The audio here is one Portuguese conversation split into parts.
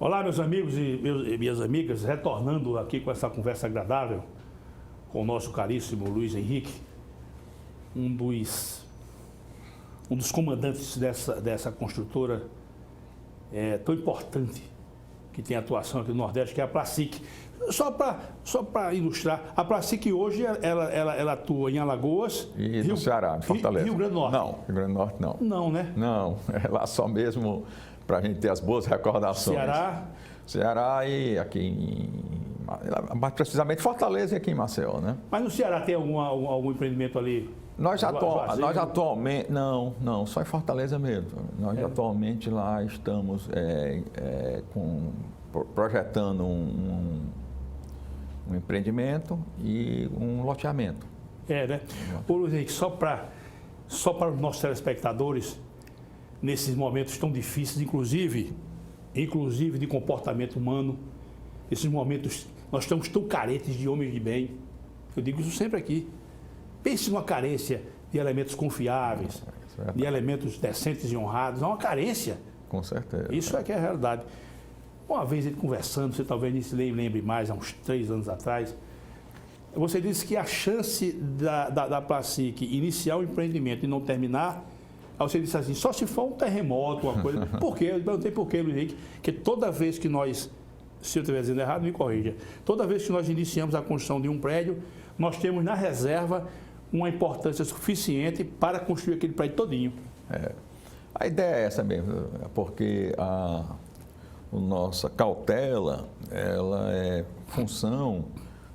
Olá, meus amigos e minhas amigas, retornando aqui com essa conversa agradável com o nosso caríssimo Luiz Henrique, um dos comandantes dessa construtora tão importante que tem atuação aqui no Nordeste, que é a Placic. Só para ilustrar, a Placic hoje ela atua em Alagoas e no Ceará, em Fortaleza. Rio Grande do Norte. Não, Rio Grande do Norte não. Não, né? Não, é lá só mesmo para a gente ter as boas recordações. Ceará e aqui mais precisamente Fortaleza e aqui em Maceió, né? Mas no Ceará tem algum empreendimento ali? Nós atualmente, não, só em Fortaleza mesmo. Nós atualmente lá estamos projetando um empreendimento e um loteamento. Né? Ô, Luiz Henrique, só para os nossos telespectadores, nesses momentos tão difíceis, inclusive de comportamento humano, esses momentos, nós estamos tão carentes de homens de bem. Eu digo isso sempre aqui. Pense numa carência de elementos confiáveis, de elementos decentes e honrados. É uma carência. Com certeza. Isso é que é a realidade. Uma vez ele conversando, você talvez nem se lembre mais, há uns 3 anos atrás, você disse que a chance da Placic iniciar o empreendimento e não terminar, aí você disse assim, só se for um terremoto, uma coisa. Por quê? Eu perguntei por quê, Luiz Henrique, porque toda vez que nós, se eu estiver dizendo errado, me corrija, toda vez que nós iniciamos a construção de um prédio, nós temos na reserva uma importância suficiente para construir aquele prédio todinho. A ideia é essa mesmo, porque a nossa cautela, ela é função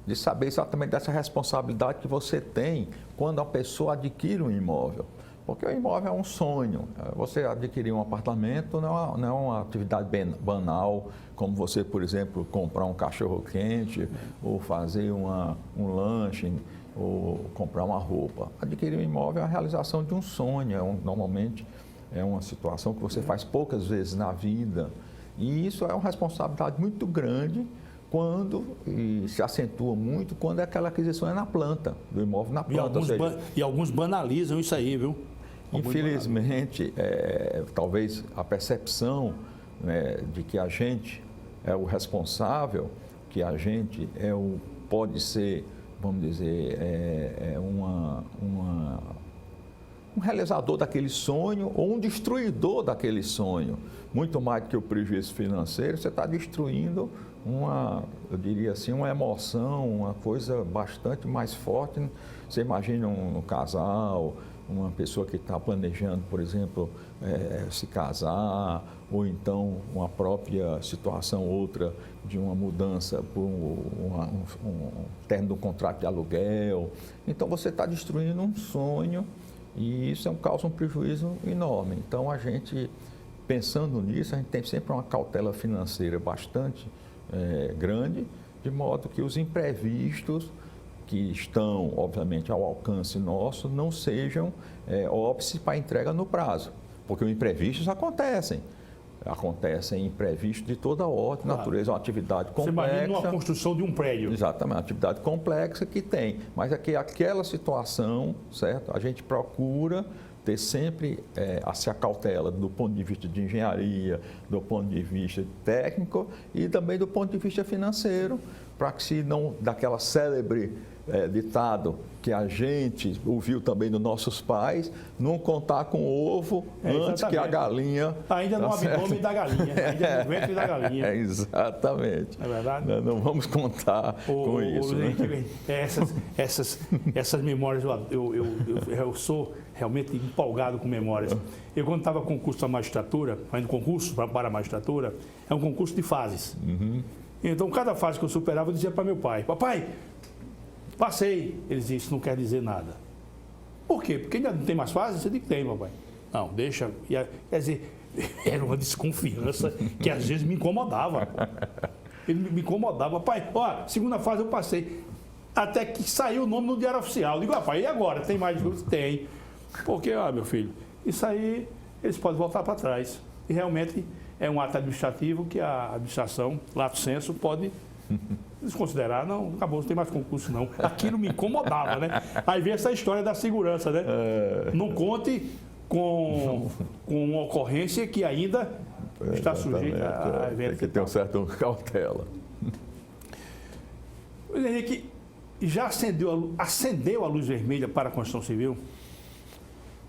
de saber exatamente dessa responsabilidade que você tem quando a pessoa adquire um imóvel. Porque o imóvel é um sonho. Você adquirir um apartamento não é uma atividade banal, como você, por exemplo, comprar um cachorro-quente ou fazer um lanche ou comprar uma roupa. Adquirir um imóvel é a realização de um sonho. Normalmente é uma situação que você faz poucas vezes na vida. E isso é uma responsabilidade muito grande e se acentua muito quando aquela aquisição é na planta, do imóvel na planta. E alguns banalizam isso aí, viu? Infelizmente, talvez a percepção de que a gente é o responsável, que a gente pode ser, vamos dizer, um realizador daquele sonho ou um destruidor daquele sonho. Muito mais do que o prejuízo financeiro, você está destruindo eu diria assim, uma emoção, uma coisa bastante mais forte. Você imagina um casal, uma pessoa que está planejando, por exemplo, se casar, ou então uma própria situação outra de uma mudança por um término de um contrato de aluguel. Então você está destruindo um sonho e isso causa um prejuízo enorme. Então a gente, pensando nisso, a gente tem sempre uma cautela financeira bastante grande, de modo que os imprevistos que estão, obviamente, ao alcance nosso, não sejam óbices para entrega no prazo, porque os imprevistos acontecem imprevistos de toda ordem, natureza, é uma atividade complexa. Você imagina uma construção de um prédio. Exatamente, uma atividade complexa que tem, mas aquela situação, certo? A gente procura ter sempre a cautela do ponto de vista de engenharia, do ponto de vista técnico e também do ponto de vista financeiro, para que se não, daquela célebre ditado que a gente ouviu também dos nossos pais, não contar com o ovo antes que a galinha... Ainda no abdômen da galinha, ainda no ventre da galinha. Exatamente. É verdade? Não vamos contar com isso. Essas memórias, eu sou realmente empolgado com memórias. Eu, quando estava concurso da magistratura, fazendo concurso para a magistratura, é um concurso de fases. Então, cada fase que eu superava, eu dizia para meu pai, papai, passei. Ele dizia, isso não quer dizer nada. Por quê? Porque ainda não tem mais fases? Eu digo que tem, papai. Não, deixa. Quer dizer, era uma desconfiança que às vezes me incomodava. Ele me incomodava. Pai, ó, segunda fase eu passei. Até que saiu o nome no Diário Oficial. Eu digo, pai, e agora? Tem mais dúvidas? Tem. Porque, meu filho, isso aí eles podem voltar para trás. E realmente é um ato administrativo que a administração, lato sensu, pode desconsiderar. Não, acabou, não tem mais concurso, não. Aquilo me incomodava, né? Aí vem essa história da segurança, né? Não conte com uma ocorrência que ainda está sujeito a eventos. Tem que ter um certo cautela. Luiz Henrique, já acendeu a luz vermelha para a construção civil?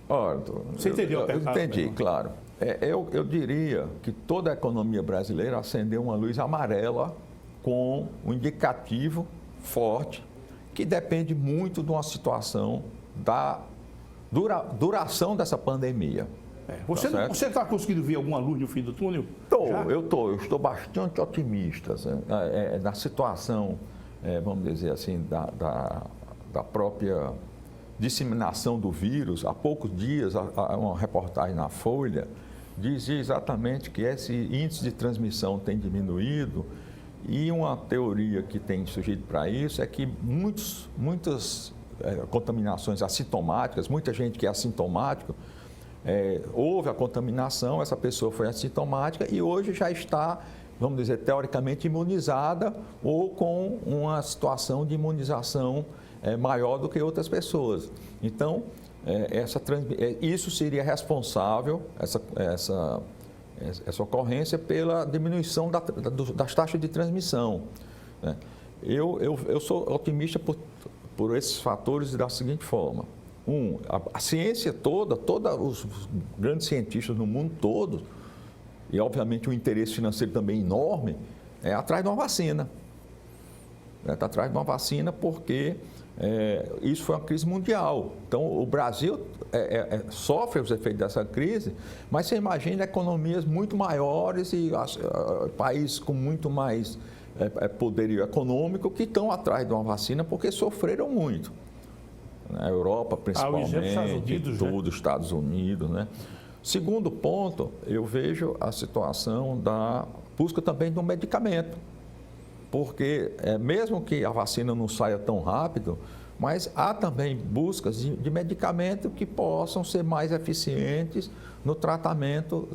Ora, você entendeu a pergunta? Entendi, claro. Eu diria que toda a economia brasileira acendeu uma luz amarela com um indicativo forte que depende muito de uma situação da duração dessa pandemia. Você está conseguindo ver alguma luz no fim do túnel? Eu estou bastante otimista na situação, vamos dizer assim, da própria disseminação do vírus. Há poucos dias, uma reportagem na Folha dizia exatamente que esse índice de transmissão tem diminuído e uma teoria que tem surgido para isso é que muitas contaminações assintomáticas, muita gente que é assintomática, houve a contaminação, essa pessoa foi assintomática e hoje já está, vamos dizer, teoricamente imunizada ou com uma situação de imunização maior do que outras pessoas. Então, isso seria responsável, essa ocorrência, pela diminuição das taxas de transmissão. Eu sou otimista por esses fatores da seguinte forma. A ciência todos os grandes cientistas no mundo todo, e obviamente o interesse financeiro também enorme, é atrás de uma vacina. Está atrás de uma vacina porque isso foi uma crise mundial. Então, o Brasil sofre os efeitos dessa crise, mas você imagina economias muito maiores e países com muito mais poderio econômico que estão atrás de uma vacina porque sofreram muito. Na Europa, principalmente, os Estados Unidos. Né? Segundo ponto, eu vejo a situação da busca também de um medicamento. Porque mesmo que a vacina não saia tão rápido, mas há também buscas de medicamento que possam ser mais eficientes no tratamento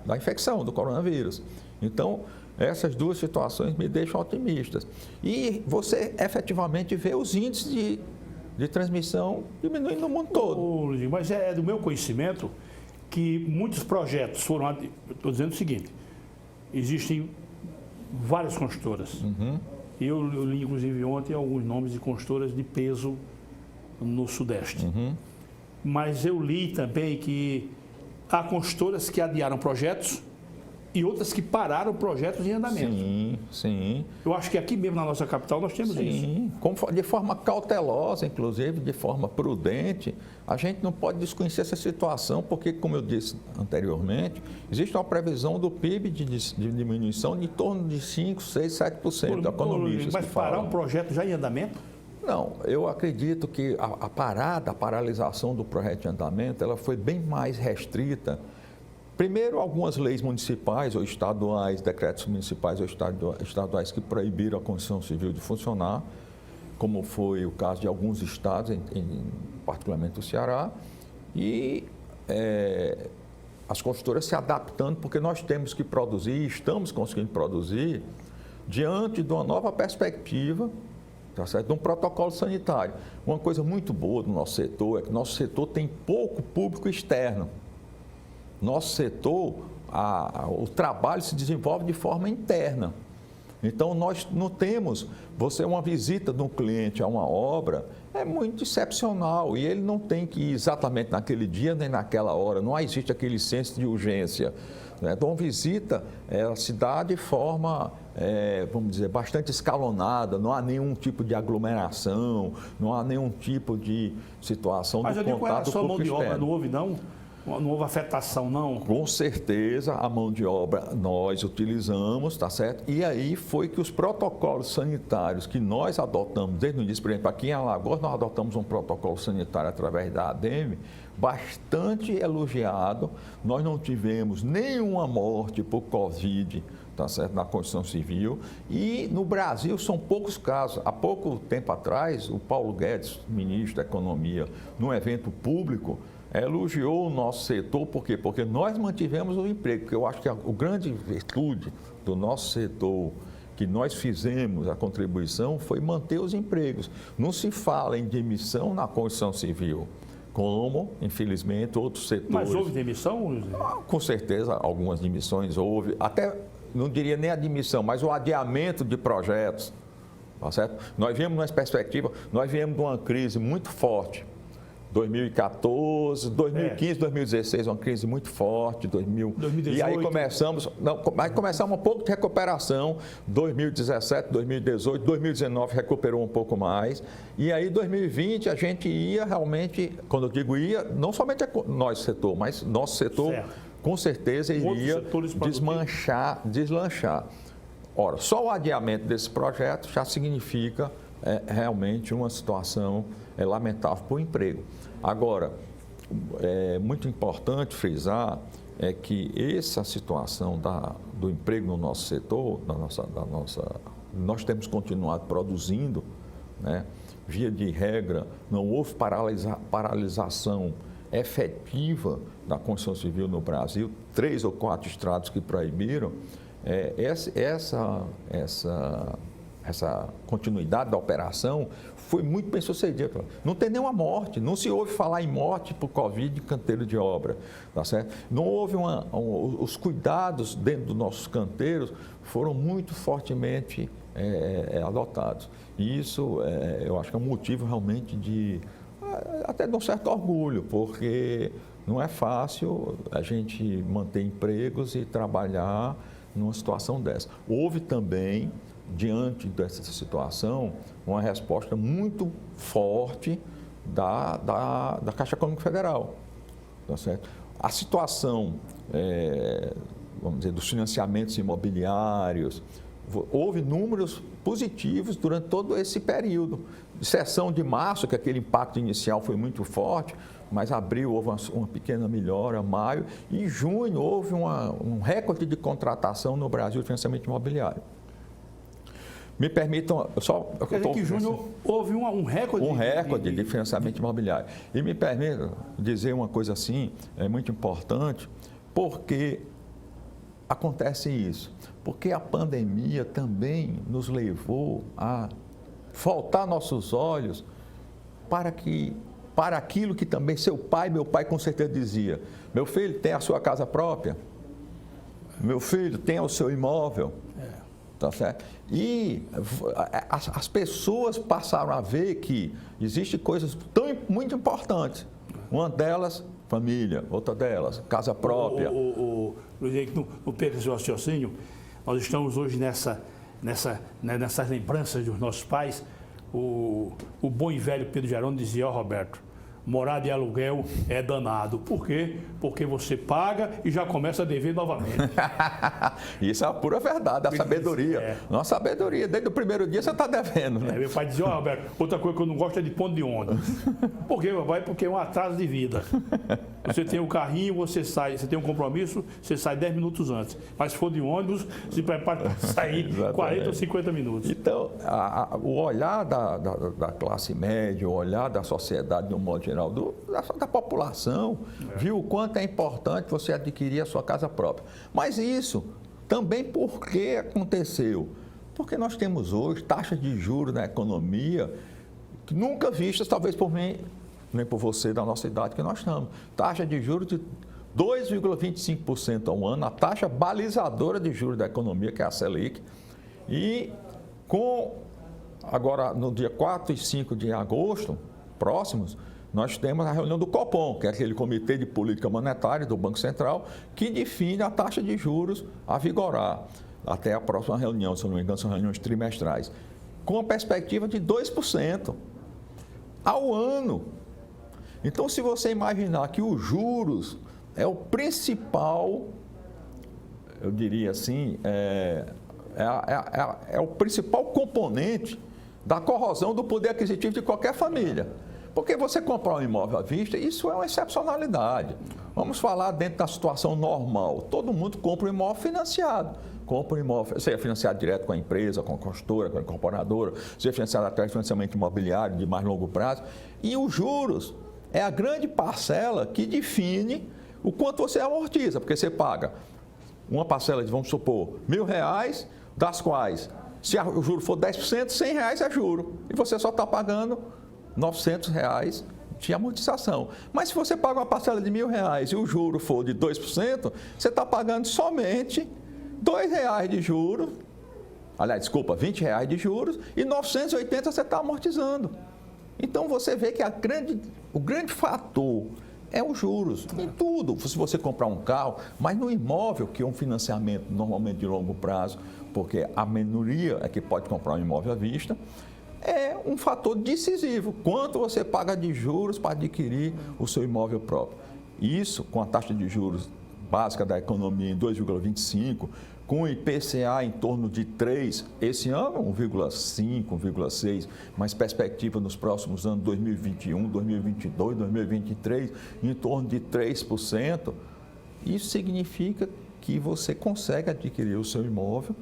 da infecção, do coronavírus. Então, essas duas situações me deixam otimistas. E você efetivamente vê os índices de transmissão diminuindo no mundo todo. Mas é do meu conhecimento que muitos projetos foram... Estou dizendo o seguinte, existem várias construtoras. Uhum. Eu li, inclusive, ontem alguns nomes de construtoras de peso no Sudeste. Uhum. Mas eu li também que há construtoras que adiaram projetos e outras que pararam projetos em andamento. Sim. Eu acho que aqui mesmo na nossa capital nós temos isso. De forma cautelosa, inclusive, de forma prudente. A gente não pode desconhecer essa situação, porque, como eu disse anteriormente, existe uma previsão do PIB de diminuição de em torno de 5%, 6%, 7% da economia. Mas parar um projeto já em andamento? Não, eu acredito que a paralisação do projeto em andamento, ela foi bem mais restrita. Primeiro, algumas leis municipais ou estaduais, decretos municipais ou estaduais que proibiram a construção civil de funcionar, como foi o caso de alguns estados, particularmente o Ceará, e as construtoras se adaptando, porque nós temos que produzir, estamos conseguindo produzir, diante de uma nova perspectiva, tá certo? De um protocolo sanitário. Uma coisa muito boa do nosso setor é que nosso setor tem pouco público externo. Nosso setor, o trabalho se desenvolve de forma interna. Então, nós não temos, uma visita de um cliente a uma obra é muito excepcional e ele não tem que ir exatamente naquele dia nem naquela hora, não existe aquele senso de urgência. Né? Então, visita se dá de forma, vamos dizer, bastante escalonada, não há nenhum tipo de aglomeração, não há nenhum tipo de situação de contato. Mas eu digo, com relação à mão de obra, não houve não? Não houve afetação, não? Com certeza, a mão de obra nós utilizamos, tá certo? E aí foi que os protocolos sanitários que nós adotamos desde o início, por exemplo, aqui em Alagoas, nós adotamos um protocolo sanitário através da ADEME, bastante elogiado. Nós não tivemos nenhuma morte por Covid, tá certo? Na construção civil. E no Brasil são poucos casos. Há pouco tempo atrás, o Paulo Guedes, ministro da Economia, num evento público, elogiou o nosso setor, por quê? Porque nós mantivemos o emprego, porque eu acho que a grande virtude do nosso setor, que nós fizemos a contribuição, foi manter os empregos. Não se fala em demissão na construção civil. como, infelizmente, outros setores... Mas houve demissão? Com certeza, algumas demissões houve, até, não diria nem a demissão, mas o adiamento de projetos, tá certo? Nós viemos numa perspectiva, nós viemos de uma crise muito forte, 2014, 2015, 2016, uma crise muito forte, 2018. E aí começamos um pouco de recuperação, 2017, 2018, 2019 recuperou um pouco mais, e aí 2020 a gente ia realmente, quando eu digo ia, não somente nós setor, mas nosso setor, certo, com certeza iria deslanchar. Ora, só o adiamento desse projeto já significa realmente uma situação lamentável para o emprego. Agora, é muito importante frisar que essa situação do emprego no nosso setor, nós temos continuado produzindo, né? Via de regra, não houve paralisação efetiva da construção civil no Brasil, 3 ou 4 estados que proibiram. Essa continuidade da operação foi muito bem sucedida. Não tem nenhuma morte, não se ouve falar em morte por Covid de canteiro de obra, tá certo? Não houve os cuidados dentro dos nossos canteiros foram muito fortemente adotados. E isso, eu acho que é um motivo realmente até de um certo orgulho, porque não é fácil a gente manter empregos e trabalhar numa situação dessa. Houve também, diante dessa situação, uma resposta muito forte da Caixa Econômica Federal. Tá certo? A situação, vamos dizer, dos financiamentos imobiliários, houve números positivos durante todo esse período. Exceção de março, que aquele impacto inicial foi muito forte, mas abril houve uma pequena melhora, maio, e em junho houve um recorde de contratação no Brasil de financiamento imobiliário. Me permitam, Quer dizer que em junho houve um recorde? Um recorde de financiamento imobiliário. E me permitam dizer uma coisa assim, é muito importante, porque acontece isso. Porque a pandemia também nos levou a voltar nossos olhos para aquilo que também meu pai com certeza dizia: meu filho, tem a sua casa própria, meu filho, tem o seu imóvel. Tá certo? E as pessoas passaram a ver que existem coisas muito importantes. Uma delas, família. Outra delas, casa própria. Luiz, não perca seu raciocínio. Nós estamos hoje nessas lembranças dos nossos pais. O bom e velho Pedro Gerônimo dizia: ó, Roberto, morar de aluguel é danado. Por quê? Porque você paga e já começa a dever novamente. Isso é a pura verdade, a sabedoria. Nossa sabedoria, desde o primeiro dia você está devendo. Né? Meu pai dizia: ó, Roberto, outra coisa que eu não gosto é de ponto de ônibus. Por quê, papai? Porque é um atraso de vida. Você tem um carrinho, você tem um compromisso, você sai 10 minutos antes. Mas se for de ônibus, se prepara para sair 40 ou 50 minutos. Então, o olhar da classe média, o olhar da sociedade de um modo geral, da população, viu o quanto é importante você adquirir a sua casa própria. Mas isso também por que aconteceu? Porque nós temos hoje taxas de juros na economia que nunca vistas, talvez por mim, nem por você da nossa idade que nós estamos. Taxa de juros de 2,25% ao ano, a taxa balizadora de juros da economia, que é a Selic. E agora, no dia 4 e 5 de agosto, próximos, nós temos a reunião do Copom, que é aquele Comitê de Política Monetária do Banco Central, que define a taxa de juros a vigorar até a próxima reunião, se não me engano, são reuniões trimestrais, com a perspectiva de 2% ao ano. Então, se você imaginar que os juros é o principal, eu diria assim, é o principal componente da corrosão do poder aquisitivo de qualquer família. Porque você comprar um imóvel à vista, isso é uma excepcionalidade. Vamos falar dentro da situação normal. Todo mundo compra um imóvel financiado. Compra um imóvel, seja financiado direto com a empresa, com a construtora, com a incorporadora, seja financiado através de financiamento imobiliário de mais longo prazo. E os juros é a grande parcela que define o quanto você amortiza, porque você paga uma parcela de, vamos supor, R$1.000, das quais, se o juro for 10%, R$100 é juro. E você só está pagando R$900 de amortização. Mas se você paga uma parcela de R$1.000 e o juro for de 2%, você está pagando somente R$2 de juros, aliás, desculpa, R$20 de juros e 980 você está amortizando. Então você vê que o grande fator é os juros, em tudo. Se você comprar um carro, mas no imóvel, que é um financiamento normalmente de longo prazo, porque a minoria é que pode comprar um imóvel à vista, é um fator decisivo. Quanto você paga de juros para adquirir o seu imóvel próprio? Isso, com a taxa de juros básica da economia em 2,25%, com o IPCA em torno de 3%, esse ano 1,5%, 1,6%, mas perspectiva nos próximos anos, 2021, 2022, 2023, em torno de 3%, isso significa que você consegue adquirir o seu imóvel.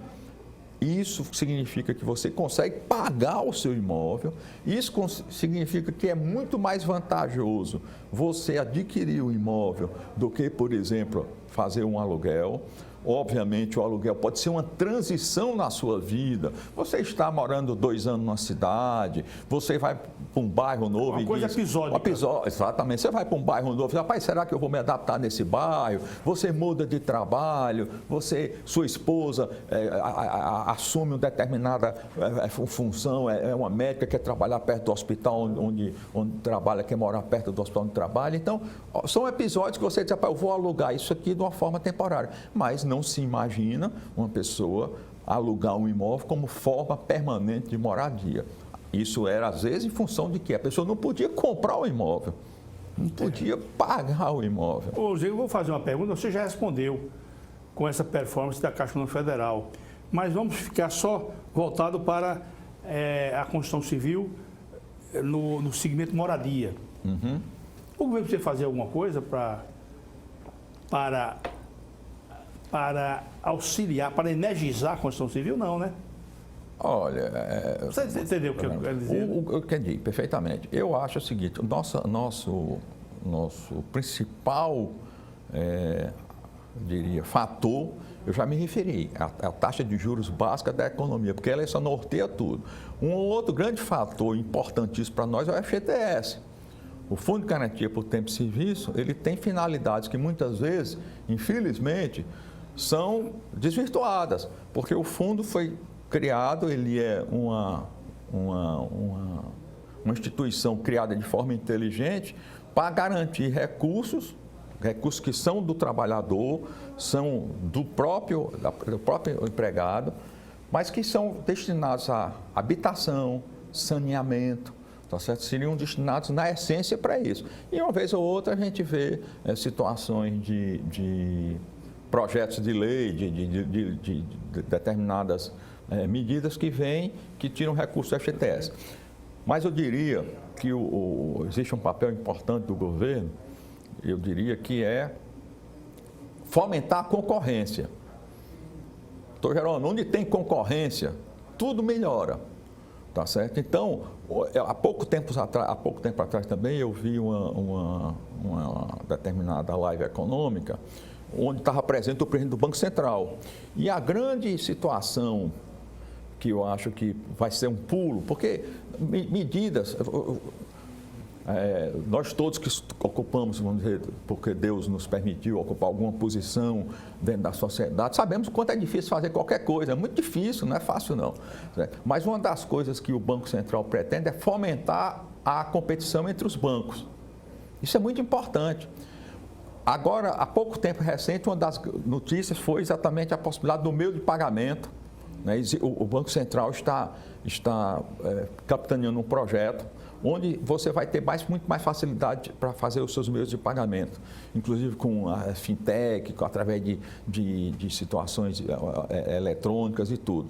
Isso significa que você consegue pagar o seu imóvel. Isso significa que é muito mais vantajoso você adquirir o imóvel do que, por exemplo, fazer um aluguel. Obviamente, o aluguel pode ser uma transição na sua vida. Você está morando 2 anos numa cidade, você vai para um bairro novo. Uma coisa episódica. Exatamente. Você vai para um bairro novo, rapaz, será que eu vou me adaptar nesse bairro? Você muda de trabalho, sua esposa assume uma determinada função, é uma médica, quer trabalhar perto do hospital onde trabalha, quer morar perto do hospital onde trabalha. Então, são episódios que você diz, rapaz, eu vou alugar isso aqui de uma forma temporária. Mas não se imagina uma pessoa alugar um imóvel como forma permanente de moradia. Isso era, às vezes, em função de que a pessoa não podia comprar o imóvel, não podia pagar o imóvel. Ô, Zé, eu vou fazer uma pergunta, você já respondeu com essa performance da Caixa Econômica Federal, mas vamos ficar só voltado para a construção civil no segmento moradia. Uhum. O governo precisa fazer alguma coisa para auxiliar, para energizar a construção civil? Não, né? Olha... Você entendeu o que eu quero dizer? Eu entendi perfeitamente. Eu acho o seguinte, o nosso principal, diria, fator, eu já me referi, a taxa de juros básica da economia, porque ela só norteia tudo. Um outro grande fator importantíssimo para nós é o FGTS. O Fundo de Garantia por Tempo de Serviço, ele tem finalidades que muitas vezes, infelizmente, são desvirtuadas, porque o fundo foi criado, ele é uma instituição criada de forma inteligente para garantir recursos que são do trabalhador, são do próprio empregado, mas que são destinados a habitação, saneamento, tá certo? Seriam destinados na essência para isso. E uma vez ou outra a gente vê situações de projetos de lei, de determinadas medidas que vêm, que tiram recursos do FGTS. Mas eu diria que existe um papel importante do governo, eu diria que é fomentar a concorrência. Doutor Jerônimo, onde tem concorrência, tudo melhora, tá certo? Então, há pouco tempo atrás também eu vi uma determinada live econômica, onde estava presente o presidente do Banco Central. E a grande situação que eu acho que vai ser um pulo, porque medidas, nós todos que ocupamos, vamos dizer, porque Deus nos permitiu ocupar alguma posição dentro da sociedade, sabemos o quanto é difícil fazer qualquer coisa, é muito difícil, não é fácil não. Mas uma das coisas que o Banco Central pretende é fomentar a competição entre os bancos. Isso é muito importante. Agora, há pouco tempo recente, uma das notícias foi exatamente a possibilidade do meio de pagamento. Né? O Banco Central está capitaneando um projeto onde você vai ter muito mais facilidade para fazer os seus meios de pagamento, inclusive com a fintech, através de situações eletrônicas e tudo.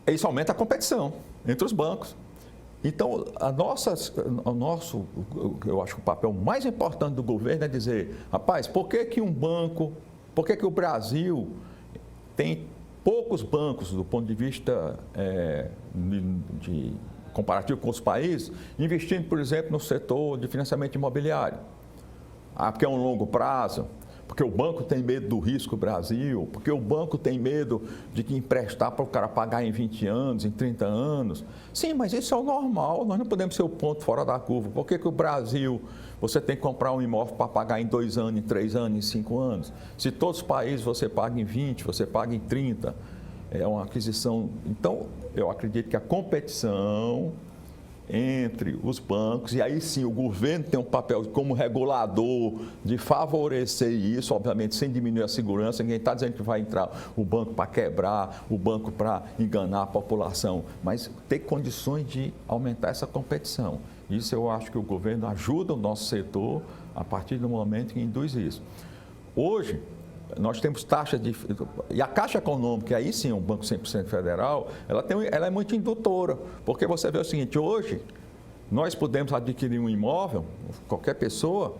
Isso aumenta a competição entre os bancos. Então, eu acho que o papel mais importante do governo é dizer, rapaz, por que o Brasil tem poucos bancos do ponto de vista comparativo com os países, investindo, por exemplo, no setor de financiamento imobiliário? Porque é um longo prazo, porque o banco tem medo do risco Brasil, porque o banco tem medo de que emprestar para o cara pagar em 20 anos, em 30 anos. Sim, mas isso é o normal, nós não podemos ser o ponto fora da curva. Por que o Brasil, você tem que comprar um imóvel para pagar em 2 anos, em 3 anos, em 5 anos? Se todos os países você paga em 20, você paga em 30, é uma aquisição. Então, eu acredito que a competição entre os bancos, e aí sim o governo tem um papel como regulador de favorecer isso, obviamente sem diminuir a segurança. Ninguém está dizendo que vai entrar o banco para quebrar, o banco para enganar a população, mas ter condições de aumentar essa competição. Isso eu acho que o governo ajuda o nosso setor a partir do momento que induz isso. Hoje, nós temos taxa de... E a Caixa Econômica, aí sim, um banco 100% federal, ela é muito indutora, porque você vê o seguinte, hoje nós podemos adquirir um imóvel, qualquer pessoa,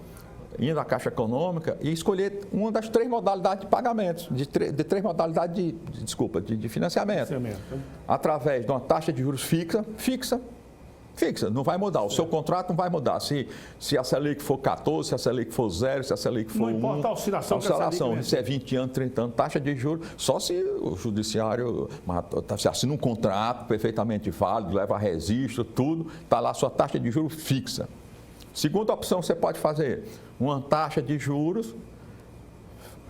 indo à Caixa Econômica e escolher uma das 3 modalidades de pagamentos, de 3 modalidades de financiamento, através de uma taxa de juros fixa, não vai mudar. O seu contrato não vai mudar. Se a Selic for 14, se a Selic for 0, se a Selic for 1. Não importa a oscilação. Se é 20 anos, 30 anos, taxa de juros, só se o judiciário assina um contrato perfeitamente válido, leva registro, tudo, está lá a sua taxa de juros fixa. Segunda opção, você pode fazer uma taxa de juros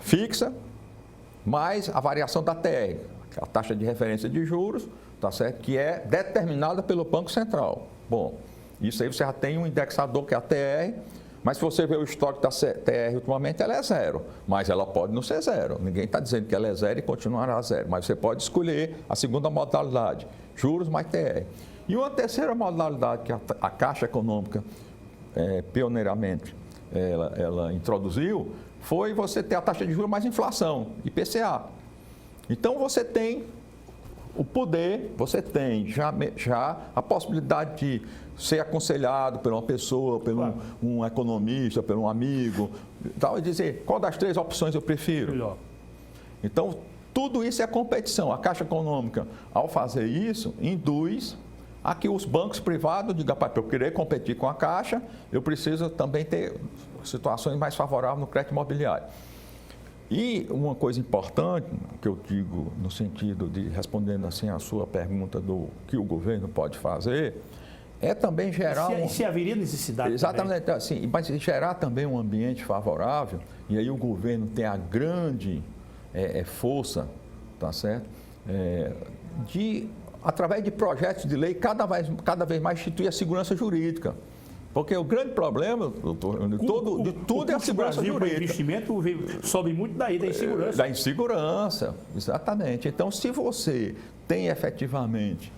fixa, mais a variação da TR, a taxa de referência de juros, tá certo? Que é determinada pelo Banco Central. Bom, isso aí você já tem um indexador que é a TR, mas se você ver o histórico da TR ultimamente, ela é 0, mas ela pode não ser 0. Ninguém está dizendo que ela é 0 e continuará 0, mas você pode escolher a segunda modalidade, juros mais TR. E uma terceira modalidade que a Caixa Econômica, pioneiramente, ela introduziu, foi você ter a taxa de juros mais inflação, IPCA. Então, você tem o poder, você tem já a possibilidade de ser aconselhado por uma pessoa, por um economista, por um amigo, tal, e dizer qual das 3 opções eu prefiro. Melhor. Então, tudo isso é competição. A Caixa Econômica, ao fazer isso, induz a que os bancos privados digam, para eu querer competir com a Caixa, eu preciso também ter situações mais favoráveis no crédito imobiliário. E uma coisa importante que eu digo no sentido de, respondendo assim a sua pergunta do que o governo pode fazer, é também gerar... Se haveria necessidade. Exatamente, assim, mas gerar também um ambiente favorável, e aí o governo tem a grande força, tá certo? De, através de projetos de lei, cada vez mais instituir a segurança jurídica. Porque o grande problema de tudo é a segurança jurídica. O investimento sobe muito daí, da insegurança. Da insegurança, exatamente. Então, se você tem efetivamente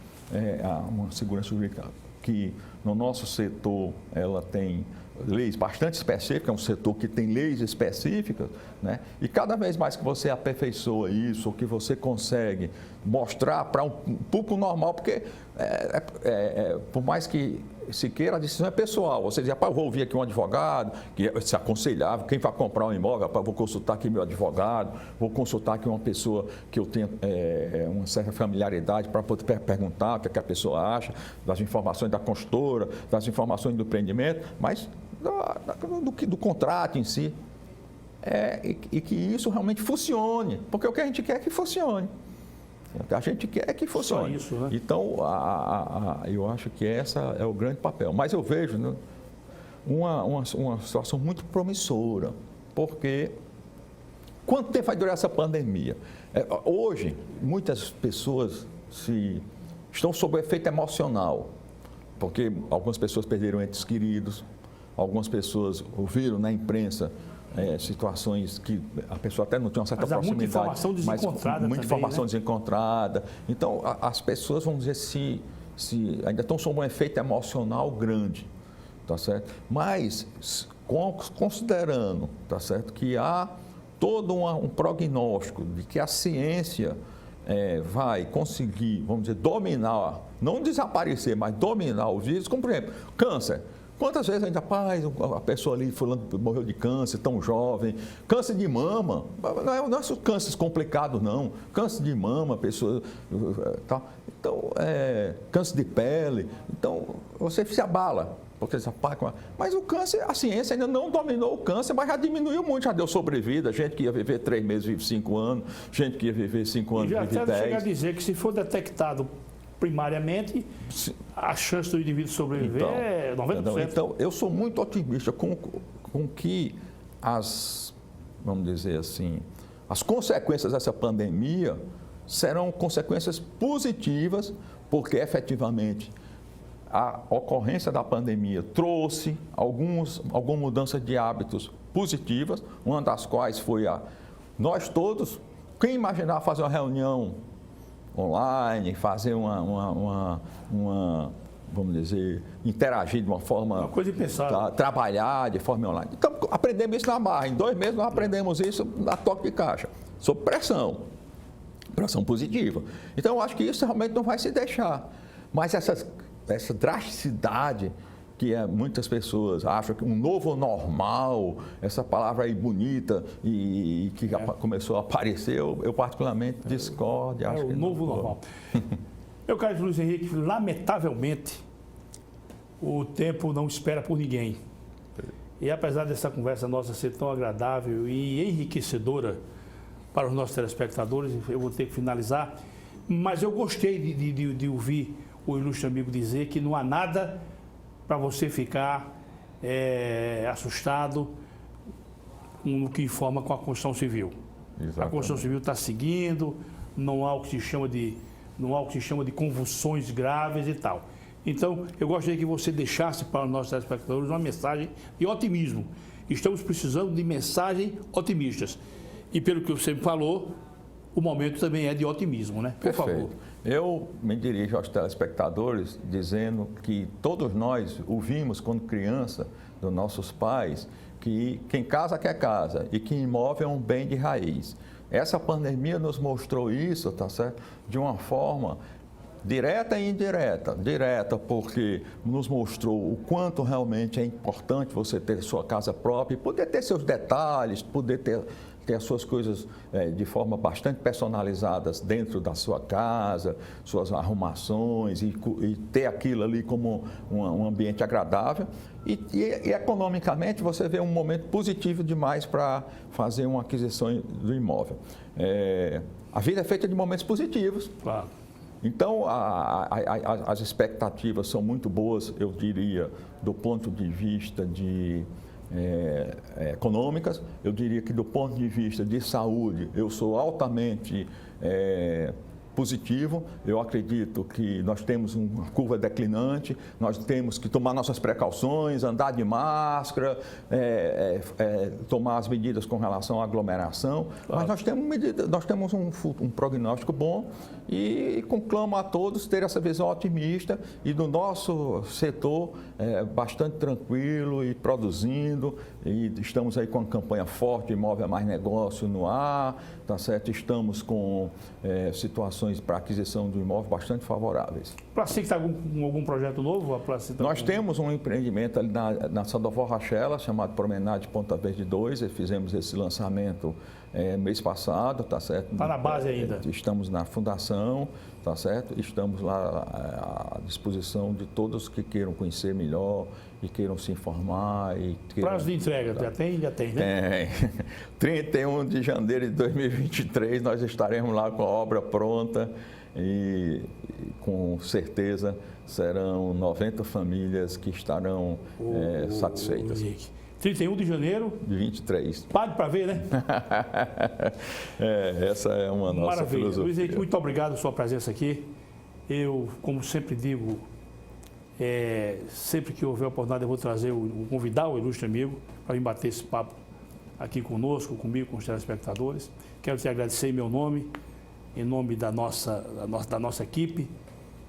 uma segurança jurídica que no nosso setor ela tem leis bastante específicas, é um setor que tem leis específicas, né? E cada vez mais que você aperfeiçoa isso, ou que você consegue mostrar para um público normal, porque por mais que se queira, a decisão é pessoal. Você diz, eu vou ouvir aqui um advogado, que se aconselhável, quem vai comprar um imóvel, vou consultar aqui meu advogado, vou consultar aqui uma pessoa que eu tenho uma certa familiaridade para poder perguntar o que a pessoa acha, das informações da construtora, das informações do empreendimento, mas do contrato em si. E que isso realmente funcione, porque o que a gente quer é que funcione. A gente quer que funcione. Só isso, né? Então, eu acho que esse é o grande papel. Mas eu vejo, né, uma situação muito promissora, porque quanto tempo vai durar essa pandemia? Hoje, muitas pessoas estão sob o efeito emocional, porque algumas pessoas perderam entes queridos, algumas pessoas ouviram na imprensa situações que a pessoa até não tinha uma certa proximidade. Muita informação desencontrada. Muita informação desencontrada. Então, as pessoas, vamos dizer, ainda estão sob um efeito emocional grande, tá certo? Mas, considerando, tá certo, que há todo um prognóstico de que a ciência vai conseguir, vamos dizer, dominar, não desaparecer, mas dominar o vírus, como por exemplo, câncer. Quantas vezes ainda, a pessoa ali fulano morreu de câncer, tão jovem, câncer de mama, não é câncer complicado não, câncer de mama, pessoa, tá? Então, câncer de pele, então você se abala. Porque mas o câncer, a ciência ainda não dominou o câncer, mas já diminuiu muito, já deu sobrevida. Gente que ia viver 3 meses vive 5 anos, gente que ia viver 5 anos vive 10. Já até chega a dizer que se for detectado primariamente, a chance do indivíduo sobreviver é 90%. Então, eu sou muito otimista com que vamos dizer assim, as consequências dessa pandemia serão consequências positivas, porque efetivamente a ocorrência da pandemia trouxe alguma mudança de hábitos positivas, uma das quais foi nós todos, quem imaginar fazer uma reunião online, fazer vamos dizer, interagir de uma forma... Uma coisa impensada. Trabalhar de forma online. Então, aprendemos isso na marra. Em 2 meses nós aprendemos isso na toque de caixa, sob pressão positiva. Então, eu acho que isso realmente não vai se deixar. Mas essa drasticidade que muitas pessoas acham que um novo normal, essa palavra aí bonita e que começou a aparecer, eu particularmente discordo. Acho que o novo normal. Meu caro Luiz Henrique, lamentavelmente, o tempo não espera por ninguém. E apesar dessa conversa nossa ser tão agradável e enriquecedora para os nossos telespectadores, eu vou ter que finalizar, mas eu gostei de ouvir o ilustre amigo dizer que não há nada para você ficar assustado no que informa com a Constituição Civil. Exatamente. A Constituição Civil está seguindo, não há o que se chama de convulsões graves e tal. Então, eu gostaria que você deixasse para os nossos telespectadores uma mensagem de otimismo. Estamos precisando de mensagens otimistas. E pelo que você me falou, o momento também é de otimismo, né? Por favor. Eu me dirijo aos telespectadores dizendo que todos nós ouvimos quando criança dos nossos pais que quem casa quer casa e que imóvel é um bem de raiz. Essa pandemia nos mostrou isso, tá certo? De uma forma direta e indireta. Direta porque nos mostrou o quanto realmente é importante você ter sua casa própria e poder ter seus detalhes, poder ter as suas coisas de forma bastante personalizadas dentro da sua casa, suas arrumações e ter aquilo ali como um ambiente agradável. E economicamente você vê um momento positivo demais para fazer uma aquisição do imóvel. A vida é feita de momentos positivos. Claro. Então, as expectativas são muito boas, eu diria, do ponto de vista econômicas. Eu diria que do ponto de vista de saúde, eu sou altamente positivo. Eu acredito que nós temos uma curva declinante, nós temos que tomar nossas precauções, andar de máscara, tomar as medidas com relação à aglomeração, claro. Mas nós temos um prognóstico bom e conclamo a todos ter essa visão otimista e do nosso setor bastante tranquilo e produzindo, e estamos aí com uma campanha forte, Imóvel é Mais Negócio no ar, tá certo? Estamos com situações para aquisição do imóvel bastante favoráveis. Placita está com algum projeto novo? Nós temos um empreendimento ali na Sandoval Rachela, chamado Promenade Ponta Verde 2, e fizemos esse lançamento mês passado, tá certo? Está na base ainda? Estamos na fundação, tá certo? Estamos lá à disposição de todos que queiram conhecer melhor e queiram se informar. Prazo de entrega, já tem, né? Tem. 31 de janeiro de 2023 nós estaremos lá com a obra pronta e com certeza serão 90 famílias que estarão satisfeitas. Henrique. 31 de janeiro de 23. Pague para ver, né? Essa é uma nossa filosofia. Luiz Henrique, muito obrigado pela sua presença aqui. Eu, como sempre digo, sempre que houver oportunidade, eu vou convidar o ilustre amigo para vir bater esse papo aqui conosco, comigo, com os telespectadores. Quero te agradecer em meu nome, em nome da nossa equipe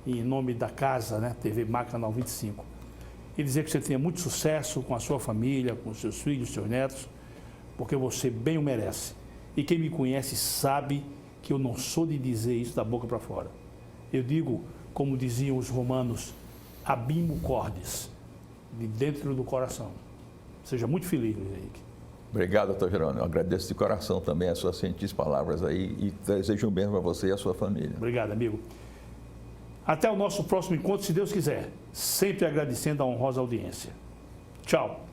e em nome da casa, né, TV Mac Canal 25. E dizer que você tenha muito sucesso com a sua família, com os seus filhos, seus netos, porque você bem o merece. E quem me conhece sabe que eu não sou de dizer isso da boca para fora. Eu digo, como diziam os romanos, abimo cordis, de dentro do coração. Seja muito feliz, Luiz Henrique. Obrigado, doutor Jerônimo. Eu agradeço de coração também as suas gentis palavras aí e desejo o mesmo a você e a sua família. Obrigado, amigo. Até o nosso próximo encontro, se Deus quiser. Sempre agradecendo a honrosa audiência. Tchau.